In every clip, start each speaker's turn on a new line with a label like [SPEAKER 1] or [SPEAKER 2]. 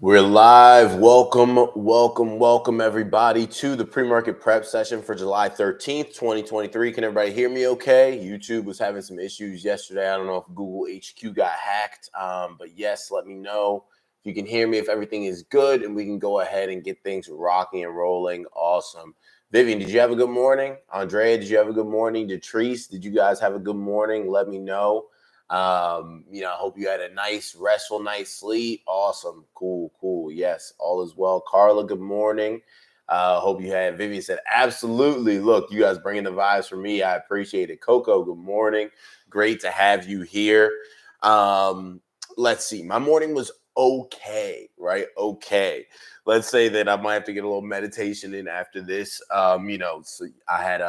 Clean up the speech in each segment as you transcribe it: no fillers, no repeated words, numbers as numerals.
[SPEAKER 1] We're live. Welcome, everybody to the pre-market prep session for July 13th, 2023. Can everybody hear me okay? YouTube was having some issues yesterday. I don't know if Google HQ got hacked, but yes, let me know if you can hear me, if everything is good, and we can go ahead and get things rocking and rolling. Awesome. Vivian, did you have a good morning? Andrea, did you have a good morning? Detrice, did you guys have a good morning? Let me know. I hope you had a nice, restful night's sleep. Awesome. Cool. Yes, all is well. Carla, good morning. Hope you had. Vivian said, absolutely. Look, you guys bringing the vibes for me. I appreciate it. Coco, good morning. Great to have you here. Let's see. My morning was okay, right? Okay. Let's say that I might have to get a little meditation in after this. So I had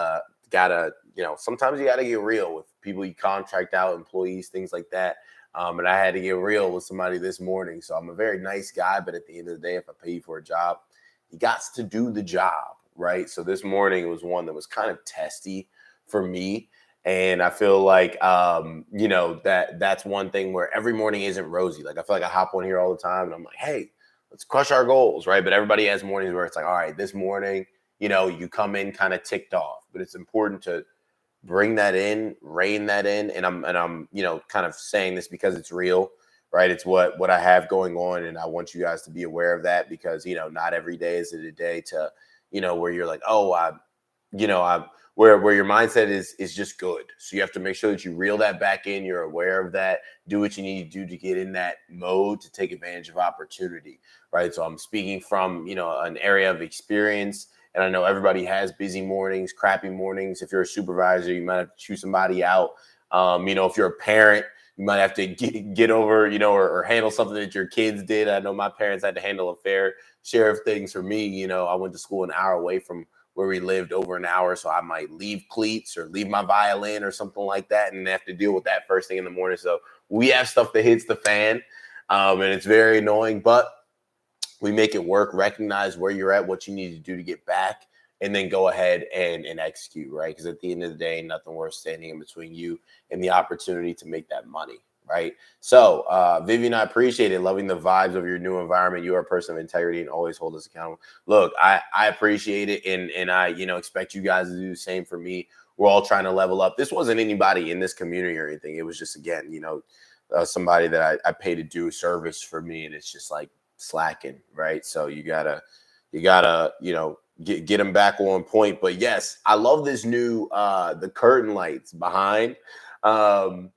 [SPEAKER 1] sometimes you gotta get real with people you contract out, employees, things like that. And I had to get real with somebody this morning. So I'm a very nice guy, but at the end of the day, if I pay you for a job, you got to do the job, right? So this morning was one that was kind of testy for me. And I feel like that's one thing where every morning isn't rosy. Like I feel like I hop on here all the time and I'm like, hey, let's crush our goals, right? But everybody has mornings where it's like, all right, this morning, you come in kind of ticked off. But it's important to bring that in, rein that in. And I'm kind of saying this because it's real, right? It's what I have going on. And I want you guys to be aware of that because, not every day is it a day to, where you're like, oh, where your mindset is just good. So you have to make sure that you reel that back in. You're aware of that. Do what you need to do to get in that mode to take advantage of opportunity, right? So I'm speaking from, an area of experience. And I know everybody has busy mornings, crappy mornings. If you're a supervisor, you might have to chew somebody out. If you're a parent, you might have to get over, or handle something that your kids did. I know my parents had to handle a fair share of things for me. I went to school an hour away from where we lived, over an hour. So I might leave cleats or leave my violin or something like that and have to deal with that first thing in the morning. So we have stuff that hits the fan, and it's very annoying, but we make it work. Recognize where you're at, what you need to do to get back, and then go ahead and execute, right? Because at the end of the day, nothing worth standing in between you and the opportunity to make that money, right? So, Vivian, I appreciate it. Loving the vibes of your new environment. You are a person of integrity and always hold us accountable. Look, I appreciate it, and I expect you guys to do the same for me. We're all trying to level up. This wasn't anybody in this community or anything. It was just, again, somebody that I pay to do a service for me, and it's just like slacking, right? So you gotta get them back on point. But yes, I love this new the curtain lights behind, and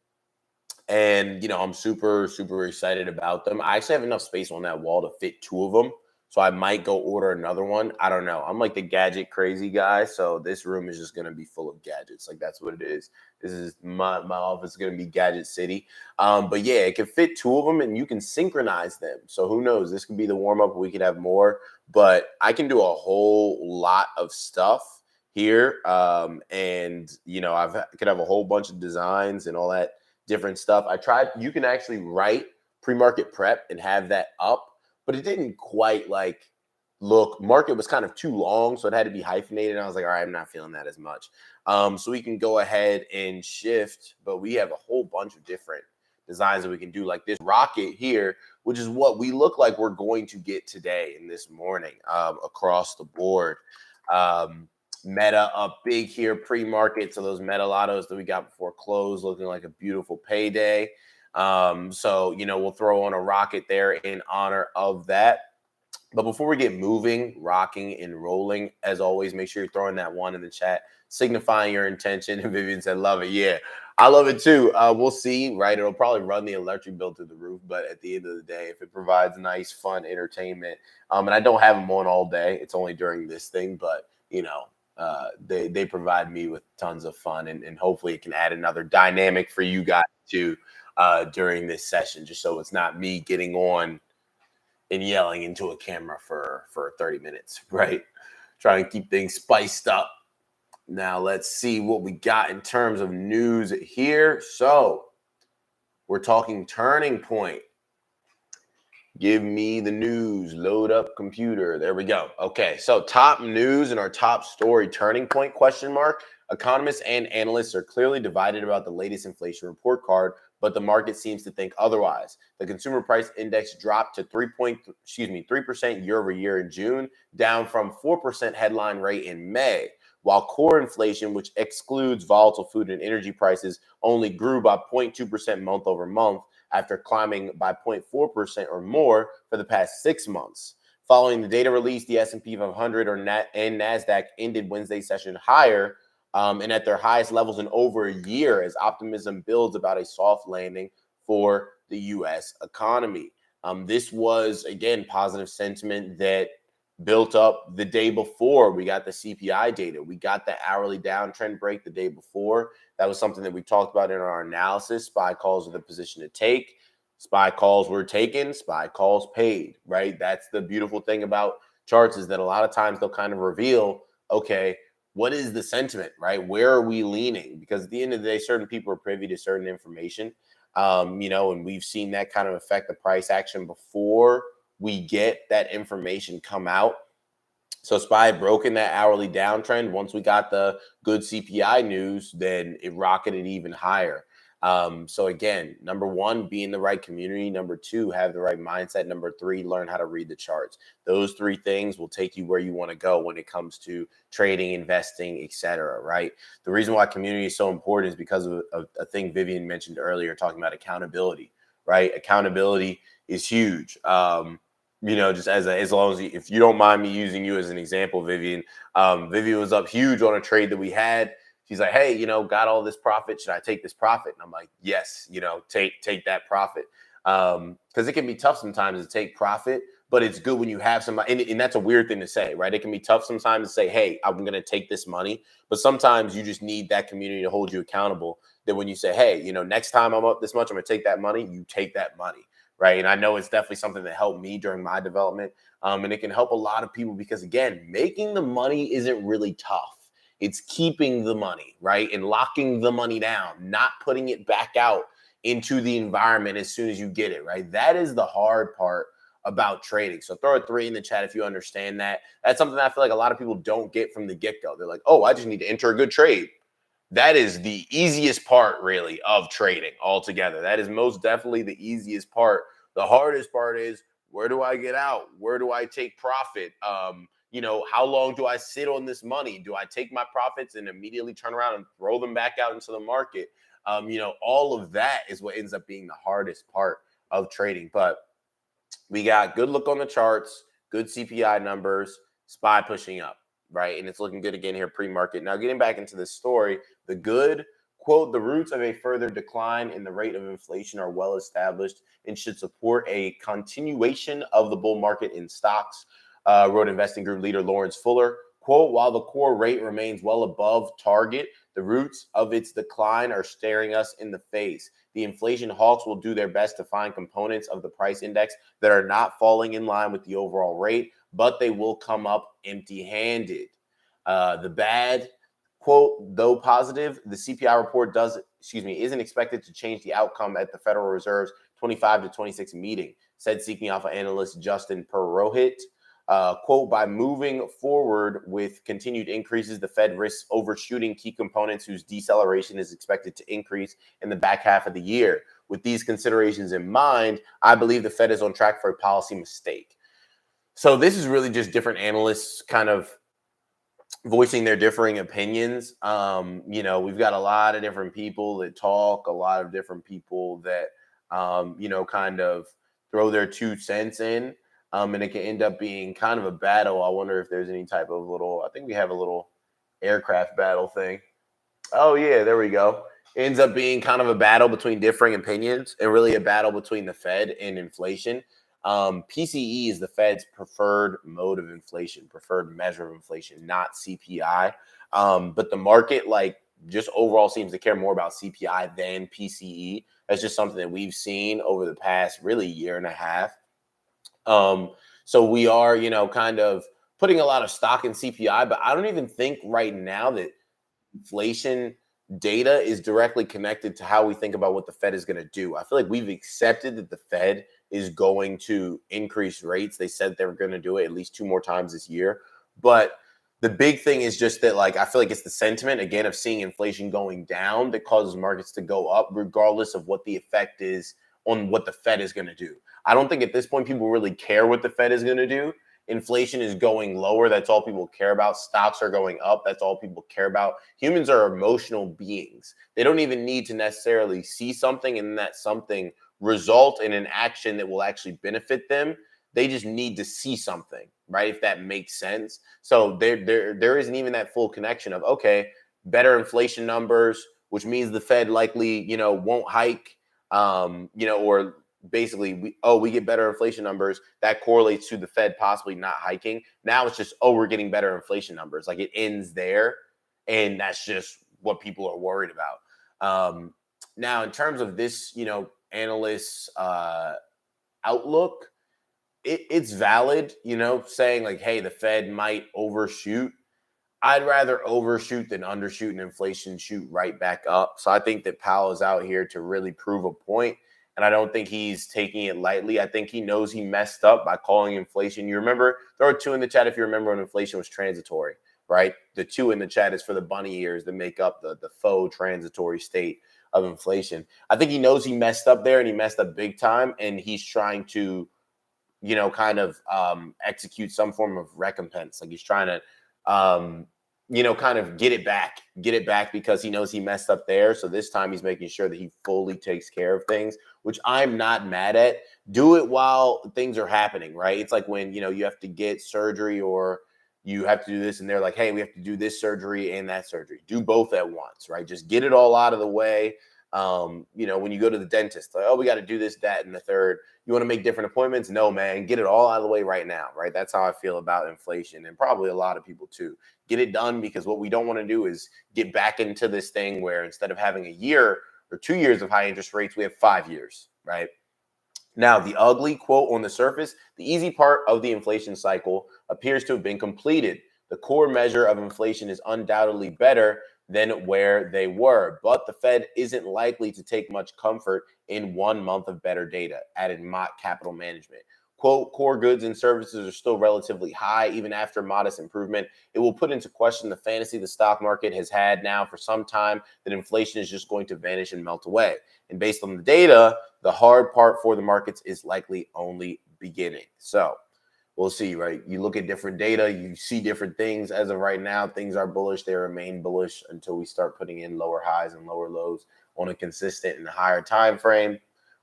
[SPEAKER 1] I'm super excited about them. I actually have enough space on that wall to fit two of them, so I might go order another one. I don't know. I'm like the gadget crazy guy, so this room is just gonna be full of gadgets. Like that's what it is. This is my office is gonna be Gadget City. But yeah, it can fit two of them, and you can synchronize them. So who knows? This could be the warm up. We could have more, but I can do a whole lot of stuff here. And I could have a whole bunch of designs and all that different stuff. I tried, you can actually write pre-market prep and have that up, but it didn't quite like look, market was kind of too long. So it had to be hyphenated. And I was like, all right, I'm not feeling that as much. So we can go ahead and shift, but we have a whole bunch of different designs that we can do, like this rocket here, which is what we look like we're going to get today in this morning, across the board. Meta up big here pre-market. So those meta lottos that we got before close looking like a beautiful payday. So we'll throw on a rocket there in honor of that. But before we get moving, rocking, and rolling, as always, make sure you're throwing that one in the chat, signifying your intention. And Vivian said, love it. Yeah, I love it too. We'll see, right? It'll probably run the electric bill through the roof. But at the end of the day, if it provides nice, fun entertainment, and I don't have them on all day, it's only during this thing, but, they provide me with tons of fun. And hopefully it can add another dynamic for you guys too during this session, just so it's not me getting on and yelling into a camera for 30 minutes, right? Try and keep things spiced up. Now let's see what we got in terms of news here. So we're talking turning point. Give me the news. Load up computer. There we go. Okay, so top news and our top story, turning point question mark. Economists and analysts are clearly divided about the latest inflation report card, but the market seems to think otherwise. The consumer price index dropped to 3% year over year in June, down from 4% headline rate in May, while core inflation, which excludes volatile food and energy prices, only grew by 0.2% month over month after climbing by 0.4% or more for the past 6 months. Following the data release, the S&P 500 and NASDAQ ended Wednesday's session higher and at their highest levels in over a year as optimism builds about a soft landing for the U.S. economy. This was, again, positive sentiment that built up the day before we got the CPI data. We got the hourly downtrend break the day before. That was something that we talked about in our analysis. SPY calls are the position to take. SPY calls were taken, SPY calls paid, right? That's the beautiful thing about charts, is that a lot of times they'll kind of reveal, okay, what is the sentiment, right? Where are we leaning? Because at the end of the day, certain people are privy to certain information, and we've seen that kind of affect the price action before we get that information come out. So SPY had broken that hourly downtrend. Once we got the good CPI news, then it rocketed even higher. So again, number one, be in the right community. Number two, have the right mindset. Number three, learn how to read the charts. Those three things will take you where you want to go when it comes to trading, investing, etc. Right? The reason why community is so important is because of a thing Vivian mentioned earlier, talking about accountability. Right? Accountability is huge. Just as long as if you don't mind me using you as an example, Vivian. Vivian was up huge on a trade that we had. She's like, hey, got all this profit. Should I take this profit? And I'm like, yes, take that profit. Because it can be tough sometimes to take profit, but it's good when you have somebody. And that's a weird thing to say, right? It can be tough sometimes to say, hey, I'm going to take this money. But sometimes you just need that community to hold you accountable. That when you say, hey, next time I'm up this much, I'm going to take that money. You take that money, right? And I know it's definitely something that helped me during my development. And it can help a lot of people because, again, making the money isn't really tough. It's keeping the money, right? And locking the money down, not putting it back out into the environment as soon as you get it, right? That is the hard part about trading. So throw a 3 in the chat if you understand that. That's something that I feel like a lot of people don't get from the get-go. They're like, oh, I just need to enter a good trade. That is the easiest part, really, of trading altogether. That is most definitely the easiest part. The hardest part is, where do I get out? Where do I take profit? How long do I sit on this money? Do I take my profits and immediately turn around and throw them back out into the market? All of that is what ends up being the hardest part of trading. But we got good look on the charts, good CPI numbers, SPY pushing up, right? And it's looking good again here pre-market. Now, getting back into this story, the good, quote, the roots of a further decline in the rate of inflation are well established and should support a continuation of the bull market in stocks, wrote investing group leader Lawrence Fuller. Quote, while the core rate remains well above target, the roots of its decline are staring us in the face. The inflation hawks will do their best to find components of the price index that are not falling in line with the overall rate, but they will come up empty-handed. The bad, quote, though positive, the CPI report isn't expected to change the outcome at the Federal Reserve's 25 to 26 meeting, said Seeking Alpha analyst Justin Purohit. Quote, by moving forward with continued increases, the Fed risks overshooting key components whose deceleration is expected to increase in the back half of the year. With these considerations in mind, I believe the Fed is on track for a policy mistake. So this is really just different analysts kind of voicing their differing opinions. We've got a lot of different people that talk, a lot of different people that, kind of throw their 2 cents in. And it can end up being kind of a battle. I wonder if there's any type of I think we have a little aircraft battle thing. Oh, yeah, there we go. It ends up being kind of a battle between differing opinions and really a battle between the Fed and inflation. PCE is the Fed's preferred mode of inflation, preferred measure of inflation, not CPI. But the market, just overall seems to care more about CPI than PCE. That's just something that we've seen over the past really year and a half. So we are, kind of putting a lot of stock in CPI, but I don't even think right now that inflation data is directly connected to how we think about what the Fed is going to do. I feel like we've accepted that the Fed is going to increase rates. They said they were going to do it at least 2 more times this year, but The big thing is just that, like, I feel like it's the sentiment again of seeing inflation going down that causes markets to go up, regardless of what the effect is on what the Fed is going to do. I don't think at this point people really care what the Fed is going to do. Inflation is going lower. That's all people care about. Stocks are going up. That's all people care about. Humans are emotional beings. They don't even need to necessarily see something and that something result in an action that will actually benefit them. They just need to see something, right? If that makes sense. So there isn't even that full connection of, okay, better inflation numbers, which means the Fed likely, won't hike, or basically we get better inflation numbers that correlates to the Fed possibly not hiking. Now it's just, we're getting better inflation numbers. Like, it ends there, and that's just what people are worried about. Now, in terms of this, analysts outlook, it's valid, saying like, hey, the Fed might overshoot. I'd rather overshoot than undershoot, and inflation shoot right back up. So I think that Powell is out here to really prove a point, and I don't think he's taking it lightly. I think he knows he messed up by calling inflation. You remember, there are two in the chat if you remember when inflation was transitory, right? The two in the chat is for the bunny ears that make up the faux transitory state of inflation. I think he knows he messed up there, and he messed up big time, and he's trying to kind of execute some form of recompense. Like, he's trying to, kind of get it back because he knows he messed up there. So this time he's making sure that he fully takes care of things, which I'm not mad at. Do it while things are happening, right? It's like when, you have to get surgery or you have to do this and they're like, hey, we have to do this surgery and that surgery. Do both at once, right? Just get it all out of the way. When you go to the dentist, like, oh, we got to do this, that, and the third. You want to make different appointments? No, man, get it all out of the way right now, right? That's how I feel about inflation, and probably a lot of people too. Get it done, because what we don't want to do is get back into this thing where instead of having a year or 2 years of high interest rates, we have 5 years, right? Now, the ugly quote on the surface, the easy part of the inflation cycle appears to have been completed. The core measure of inflation is undoubtedly better than where they were, but the Fed isn't likely to take much comfort in 1 month of better data, added Mott Capital Management. Quote, core goods and services are still relatively high, even after modest improvement. It will put into question the fantasy the stock market has had now for some time that inflation is just going to vanish and melt away. And based on the data, the hard part for the markets is likely only beginning. So we'll see, right? You look at different data, you see different things. As of right now, things are bullish. They remain bullish until we start putting in lower highs and lower lows on a consistent and higher time frame.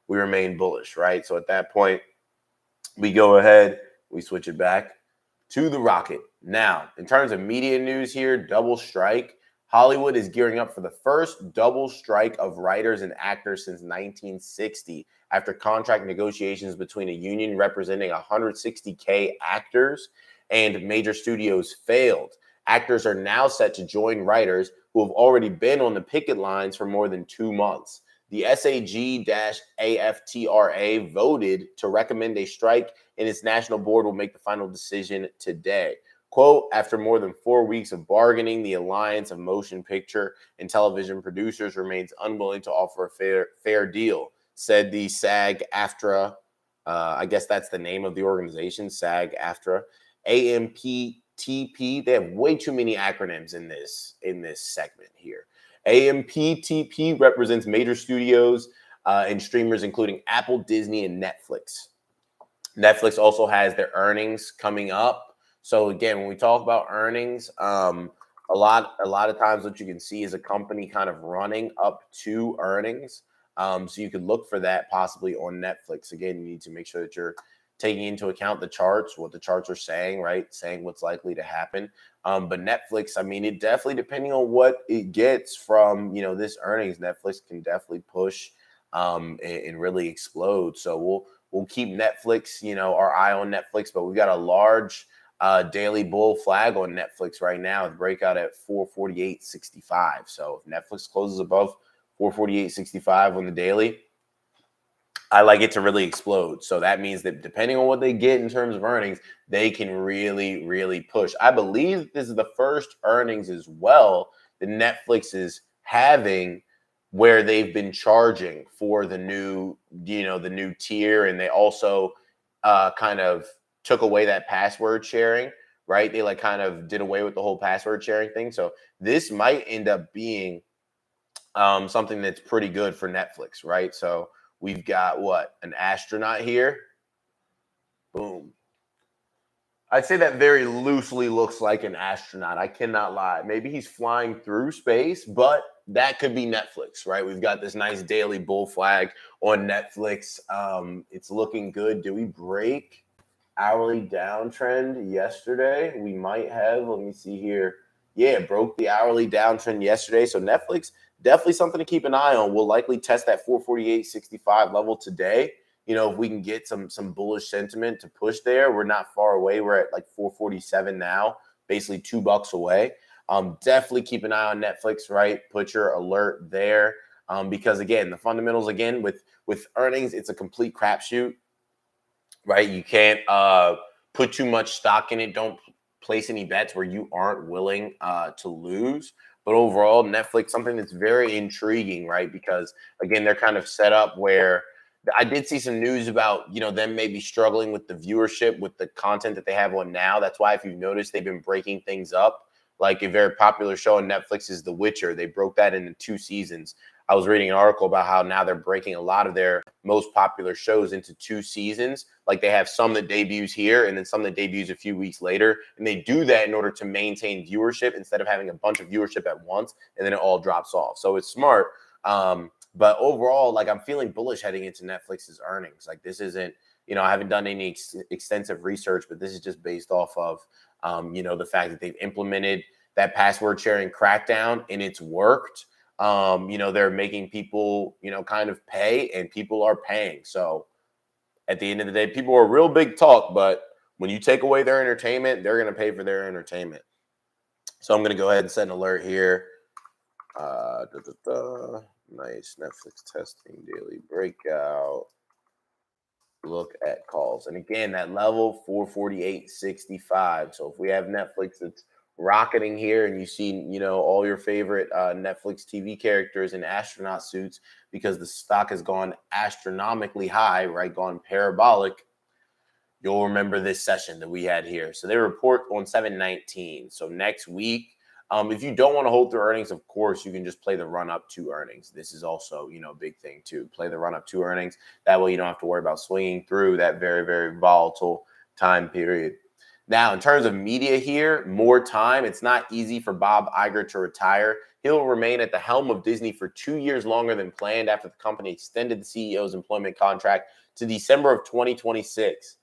[SPEAKER 1] We remain bullish, right? So at that point, we go ahead, we switch it back to the rocket. Now, in terms of media news here, double strike. Hollywood is gearing up for the first double strike of writers and actors since 1960 after contract negotiations between a union representing 160K actors and major studios failed. Actors are now set to join writers who have already been on the picket lines for more than 2 months. The SAG-AFTRA voted to recommend a strike, and its national board will make the final decision today. Quote, after more than 4 weeks of bargaining, the Alliance of Motion Picture and Television Producers remains unwilling to offer a fair deal, said the SAG-AFTRA. I guess that's the name of the organization, SAG-AFTRA. AMPTP, they have way too many acronyms in this segment here. AMPTP represents major studios and streamers, including Apple, Disney, and Netflix. Netflix also has their earnings coming up. So again, when we talk about earnings, a lot of times what you can see is a company kind of running up to earnings. So you could look for that possibly on Netflix. Again, you need to make sure that you're taking into account the charts, what the charts are saying, right? Saying what's likely to happen. But Netflix, I mean, it definitely, depending on what it gets from, this earnings, Netflix can definitely push and really explode. So we'll keep Netflix, our eye on Netflix, but we've got a large daily bull flag on Netflix right now, with breakout at 448.65. So if Netflix closes above 448.65 on the daily, I like it to really explode. So that means that depending on what they get in terms of earnings, they can really, really push. I believe this is the first earnings as well that Netflix is having where they've been charging for the new, the new tier. And they also kind of took away that password sharing, right? They like kind of did away with the whole password sharing thing. So this might end up being something that's pretty good for Netflix, right? So we've got what, an astronaut here. Boom. I'd say that very loosely looks like an astronaut. I cannot lie. Maybe he's flying through space, but that could be Netflix, right? We've got this nice daily bull flag on Netflix. It's looking good. Do we break hourly downtrend yesterday? We might have. Let me see here. Yeah, broke the hourly downtrend yesterday. So Netflix, definitely something to keep an eye on. We'll likely test that 448.65 level today. If we can get some bullish sentiment to push there, we're not far away. We're at like 447 now, basically $2 away. Definitely keep an eye on Netflix, right? Put your alert there. Because again, the fundamentals again with earnings, it's a complete crapshoot, right? You can't put too much stock in it. Don't place any bets where you aren't willing to lose. But overall, Netflix, something that's very intriguing, right? Because again, they're kind of set up where I did see some news about, them maybe struggling with the viewership with the content that they have on now. That's why if you've noticed, they've been breaking things up. Like a very popular show on Netflix is The Witcher. They broke that into 2 seasons. I was reading an article about how now they're breaking a lot of their most popular shows into 2 seasons. Like they have some that debuts here and then some that debuts a few weeks later. And they do that in order to maintain viewership instead of having a bunch of viewership at once and then it all drops off. So it's smart. But overall, like I'm feeling bullish heading into Netflix's earnings. Like this isn't, I haven't done any extensive research, but this is just based off of, the fact that they've implemented that password sharing crackdown and it's worked. They're making people, kind of pay and people are paying. So at the end of the day, people are real big talk, but when you take away their entertainment, they're going to pay for their entertainment. So I'm going to go ahead and set an alert here. Nice Netflix testing daily breakout. Look at calls. And again, that level 448.65. So if we have Netflix that's rocketing here and you see, all your favorite Netflix TV characters in astronaut suits because the stock has gone astronomically high, right? Gone parabolic. You'll remember this session that we had here. So they report on 7/19. So next week, if you don't want to hold through earnings, of course, you can just play the run up to earnings. This is also, a big thing too. Play the run up to earnings. That way you don't have to worry about swinging through that very, very volatile time period. Now, in terms of media here, more time. It's not easy for Bob Iger to retire. He'll remain at the helm of Disney for 2 years longer than planned after the company extended the CEO's employment contract to December of 2026.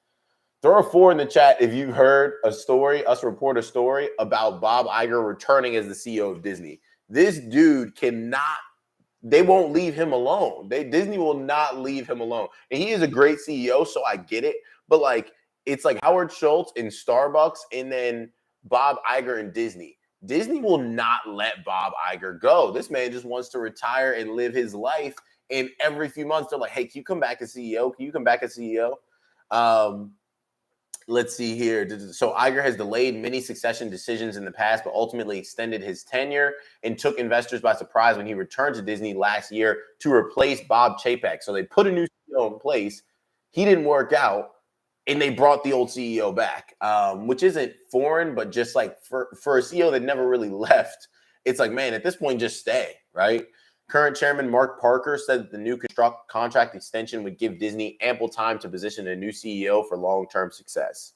[SPEAKER 1] Throw a 4 in the chat if you heard us report a story about Bob Iger returning as the CEO of Disney. This dude they won't leave him alone. Disney will not leave him alone. And he is a great CEO, so I get it. But it's like Howard Schultz in Starbucks and then Bob Iger in Disney. Disney will not let Bob Iger go. This man just wants to retire and live his life. And every few months, they're like, hey, can you come back as CEO? Can you come back as CEO? Let's see here. So Iger has delayed many succession decisions in the past, but ultimately extended his tenure and took investors by surprise when he returned to Disney last year to replace Bob Chapek. So they put a new CEO in place. He didn't work out, and they brought the old CEO back, which isn't foreign, but just like for a CEO that never really left, it's like, man, at this point, just stay, right? Current chairman Mark Parker said that the new contract extension would give Disney ample time to position a new CEO for long-term success.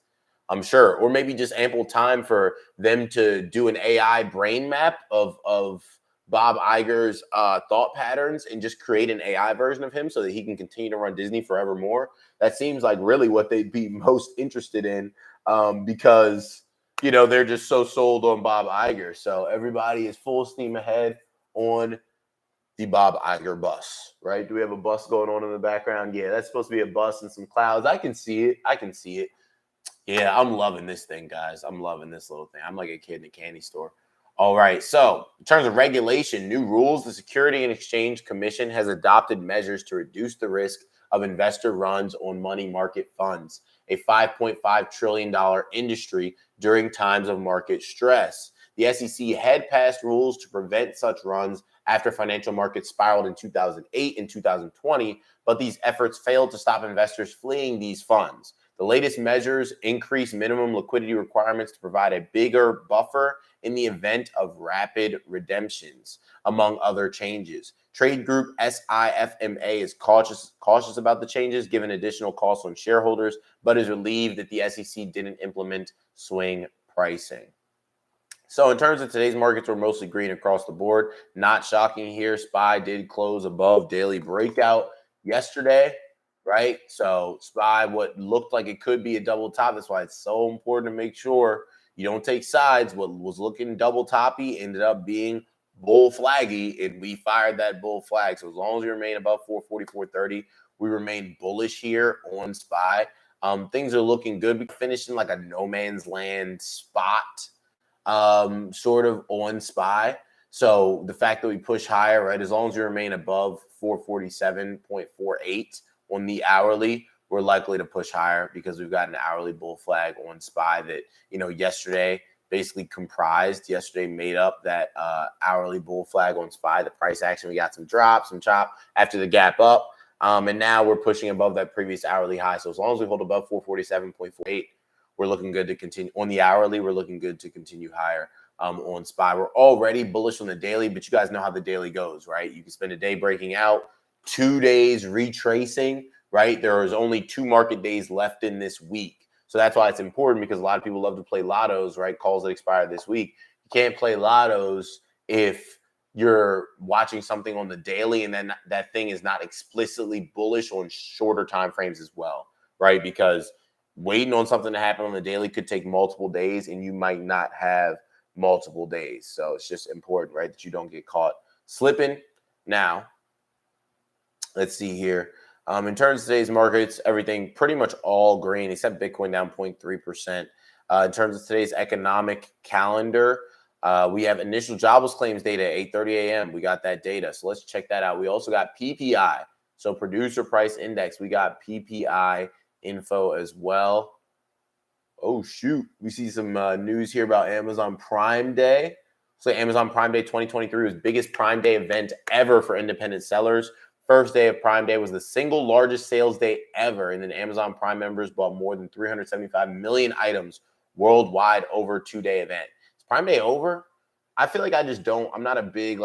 [SPEAKER 1] I'm sure, or maybe just ample time for them to do an AI brain map of Bob Iger's thought patterns and just create an AI version of him so that he can continue to run Disney forevermore. That seems like really what they'd be most interested in because, they're just so sold on Bob Iger. So everybody is full steam ahead on the Bob Iger bus, right? Do we have a bus going on in the background? Yeah, that's supposed to be a bus and some clouds. I can see it. Yeah, I'm loving this thing, guys. I'm loving this little thing. I'm like a kid in a candy store. All right. So in terms of regulation, new rules, the Security and Exchange Commission has adopted measures to reduce the risk of investor runs on money market funds, a $5.5 trillion industry during times of market stress. The SEC had passed rules to prevent such runs after financial markets spiraled in 2008 and 2020, but these efforts failed to stop investors fleeing these funds. The latest measures increase minimum liquidity requirements to provide a bigger buffer in the event of rapid redemptions, among other changes. Trade group SIFMA is cautious about the changes, given additional costs on shareholders, but is relieved that the SEC didn't implement swing pricing. So in terms of today's markets, we're mostly green across the board. Not shocking here. SPY did close above daily breakout yesterday, right? So SPY, what looked like it could be a double top. That's why it's so important to make sure you don't take sides. What was looking double toppy ended up being bull flaggy, and we fired that bull flag. So as long as we remain above 440, 430, we remain bullish here on SPY. Things are looking good. We finished in like a no man's land spot sort of on SPY. So the fact that we push higher, right, as long as we remain above 447.48 on the hourly, we're likely to push higher because we've got an hourly bull flag on SPY that, yesterday basically comprised. Yesterday made up that hourly bull flag on SPY. The price action, we got some drop, some chop after the gap up. And now we're pushing above that previous hourly high. So as long as we hold above 447.48, we're looking good to continue. On the hourly, we're looking good to continue higher on SPY. We're already bullish on the daily, but you guys know how the daily goes, right? You can spend a day breaking out, 2 days retracing, right? There is only 2 market days left in this week. So that's why it's important, because a lot of people love to play lottos, right? Calls that expire this week. You can't play lottos if you're watching something on the daily and then that thing is not explicitly bullish on shorter time frames as well, right? Because waiting on something to happen on the daily could take multiple days, and you might not have multiple days. So it's just important, right, that you don't get caught slipping. Now, let's see here. In terms of today's markets, everything pretty much all green except Bitcoin down 0.3%. In terms of today's economic calendar, we have initial jobless claims data at 8:30 a.m. We got that data. So let's check that out. We also got PPI. So producer price index. We got PPI info as well. Oh, shoot. We see some news here about Amazon Prime Day. So Amazon Prime Day 2023 was the biggest Prime Day event ever for independent sellers. First day of Prime Day was the single largest sales day ever. And then Amazon Prime members bought more than 375 million items worldwide over a 2-day event. Is Prime Day over? I feel like I'm not a big,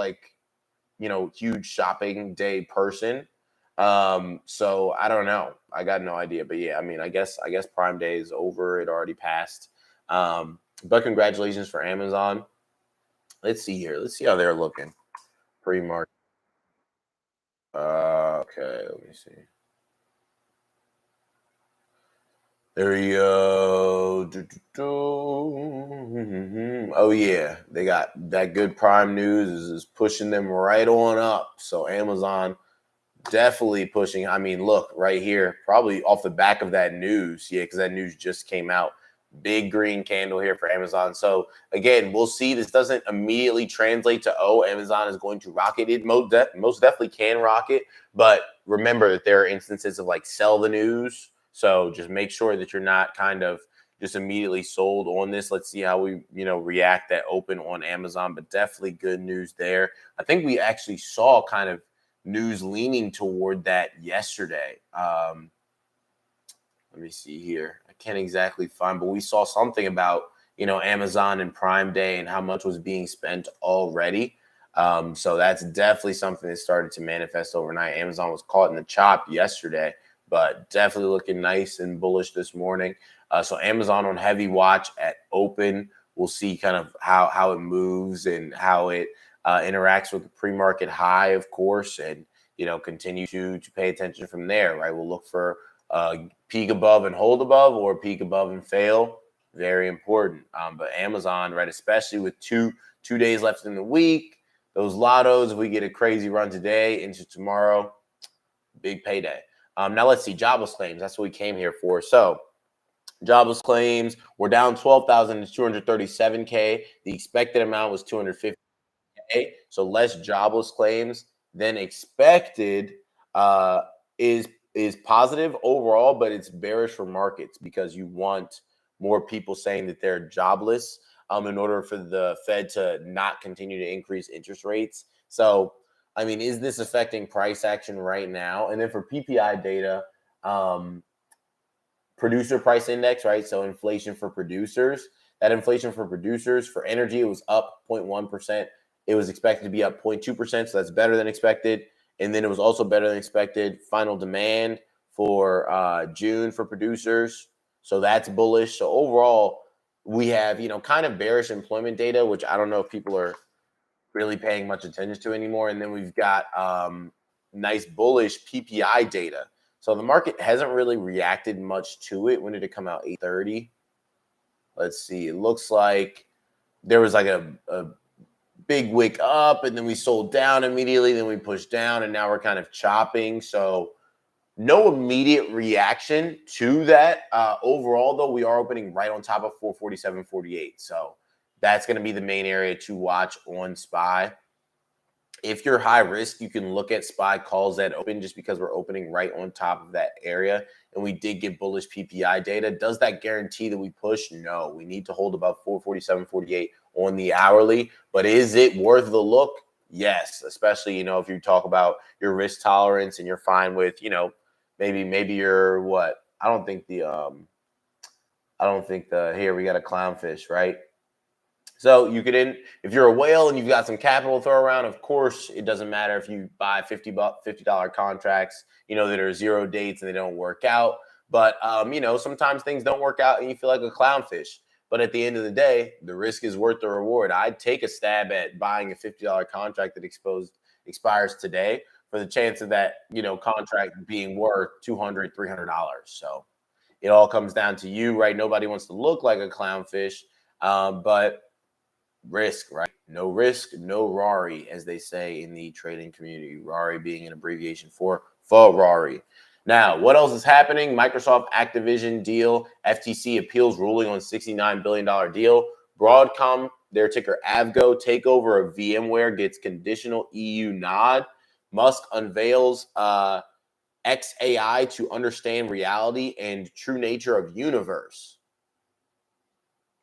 [SPEAKER 1] huge shopping day person. So I don't know. I got no idea. But yeah, I guess Prime Day is over. It already passed. But congratulations for Amazon. Let's see here. Let's see how they're looking. Pre-market. Okay, let me see. There we go. Oh yeah, they got that good Prime news is pushing them right on up. So Amazon definitely pushing. Look right here, probably off the back of that news. Yeah, because that news just came out. Big green candle here for Amazon. So again, we'll see. This doesn't immediately translate to, Amazon is going to rocket. It most definitely can rocket. But remember that there are instances of sell the news. So just make sure that you're not kind of just immediately sold on this. Let's see how we, react at open on Amazon. But definitely good news there. I think we actually saw kind of news leaning toward that yesterday. Let me see here. I can't exactly find, but we saw something about, Amazon and Prime Day and how much was being spent already. So that's definitely something that started to manifest overnight. Amazon was caught in the chop yesterday, but definitely looking nice and bullish this morning. So Amazon on heavy watch at open. We'll see kind of how it moves and how it interacts with the pre-market high, of course, and continue to pay attention from there. Right, we'll look for peak above and hold above, or peak above and fail. Very important. But Amazon, right, especially with two days left in the week, those lottos, if we get a crazy run today into tomorrow, big payday. Now let's see, jobless claims. That's what we came here for. So jobless claims, we're down 12,237K. The expected amount was 250K. So less jobless claims than expected is positive overall, but it's bearish for markets because you want more people saying that they're jobless in order for the Fed to not continue to increase interest rates. So, is this affecting price action right now? And then for PPI data, producer price index, right? So inflation for producers. That inflation for producers for energy, it was up 0.1%. It was expected to be up 0.2%, so that's better than expected. And then it was also better than expected final demand for June for producers. So that's bullish. So overall, we have, kind of bearish employment data, which I don't know if people are really paying much attention to anymore. And then we've got nice bullish PPI data. So the market hasn't really reacted much to it. When did it come out? 8:30. Let's see. It looks like there was like a big wick up, and then we sold down immediately. Then we pushed down, and now we're kind of chopping. So no immediate reaction to that. Overall, though, we are opening right on top of 447.48. So that's going to be the main area to watch on SPY. If you're high risk, you can look at SPY calls that open just because we're opening right on top of that area. And we did get bullish PPI data. Does that guarantee that we push? No. We need to hold above 447.48 on the hourly. But is it worth the look? Yes. Especially, if you talk about your risk tolerance and you're fine with, maybe you're what? I don't think the here we got a clownfish, right? So you could, if you're a whale and you've got some capital to throw around, of course, it doesn't matter if you buy $50 contracts, that are 0 dates and they don't work out. But, sometimes things don't work out and you feel like a clownfish. But at the end of the day, the risk is worth the reward. I'd take a stab at buying a $50 contract that expires today for the chance of that, contract being worth $200, $300. So it all comes down to you, right? Nobody wants to look like a clownfish, but risk, right? No risk, no Rari, as they say in the trading community. Rari being an abbreviation for Ferrari. Now, what else is happening? Microsoft Activision deal, FTC appeals ruling on $69 billion deal. Broadcom, their ticker AVGO, takeover of VMware gets conditional EU nod. Musk unveils XAI to understand reality and true nature of universe.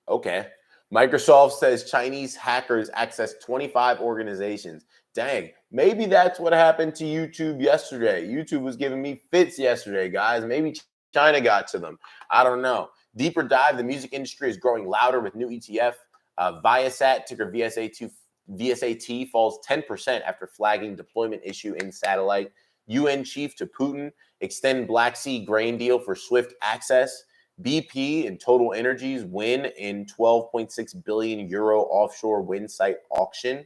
[SPEAKER 1] Okay. Microsoft says Chinese hackers access 25 organizations. Dang, maybe that's what happened to YouTube yesterday. YouTube was giving me fits yesterday, guys. Maybe China got to them. I don't know. Deeper dive, the music industry is growing louder with new ETF. Viasat, ticker VSAT, falls 10% after flagging deployment issue in satellite. UN chief to Putin, extend Black Sea grain deal for swift access. BP and Total Energies win in 12.6 billion euro offshore wind site auction.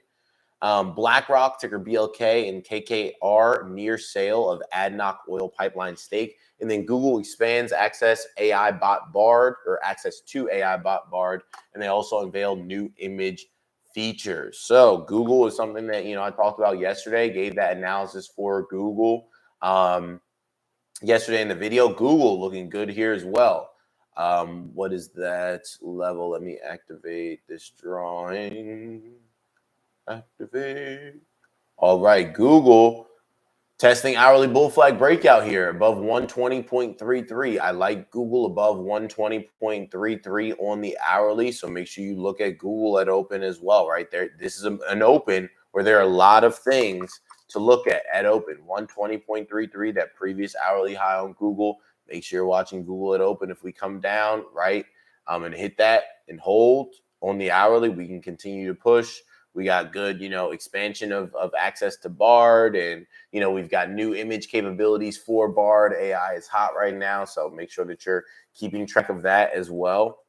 [SPEAKER 1] BlackRock, ticker BLK, and KKR near sale of ADNOC oil pipeline stake. And then Google expands access to AI bot Bard. And they also unveiled new image features. So Google is something that, I talked about yesterday, gave that analysis for Google yesterday in the video. Google looking good here as well. What is that level? Let me activate this drawing. Activate. All right, Google testing hourly bull flag breakout here above 120.33. I like Google above 120.33 on the hourly. So make sure you look at Google at open as well, right there. This is an open where there are a lot of things to look at open. 120.33, that previous hourly high on Google. Make sure you're watching Google at open. If we come down, right, and hit that and hold on the hourly, we can continue to push. We got good, expansion of access to Bard, and, we've got new image capabilities for Bard. AI is hot right now, so make sure that you're keeping track of that as well.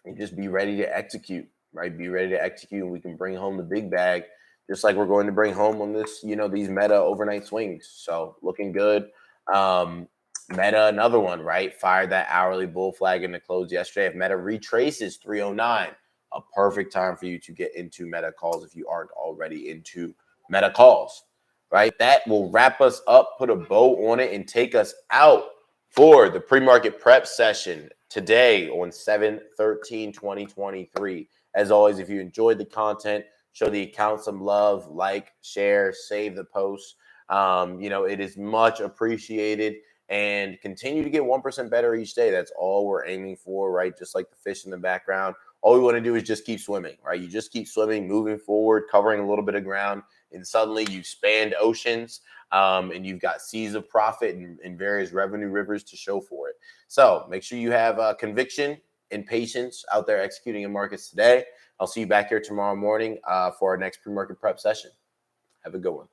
[SPEAKER 1] And just be ready to execute, right? Be ready to execute, and we can bring home the big bag, just like we're going to bring home on this, these Meta overnight swings. So looking good. Meta, another one, right? Fired that hourly bull flag in the close yesterday. If Meta retraces 309, a perfect time for you to get into Meta calls if you aren't already into Meta calls, right? That will wrap us up, put a bow on it, and take us out for the pre-market prep session today on 7/13/2023. As always, if you enjoyed the content, show the account some love, like, share, save the post. It is much appreciated, and continue to get 1% better each day. That's all we're aiming for, right? Just like the fish in the background. All we want to do is just keep swimming, right? You just keep swimming, moving forward, covering a little bit of ground, and suddenly you spanned oceans, and you've got seas of profit and various revenue rivers to show for it. So make sure you have conviction and patience out there executing in markets today. I'll see you back here tomorrow morning for our next pre-market prep session. Have a good one.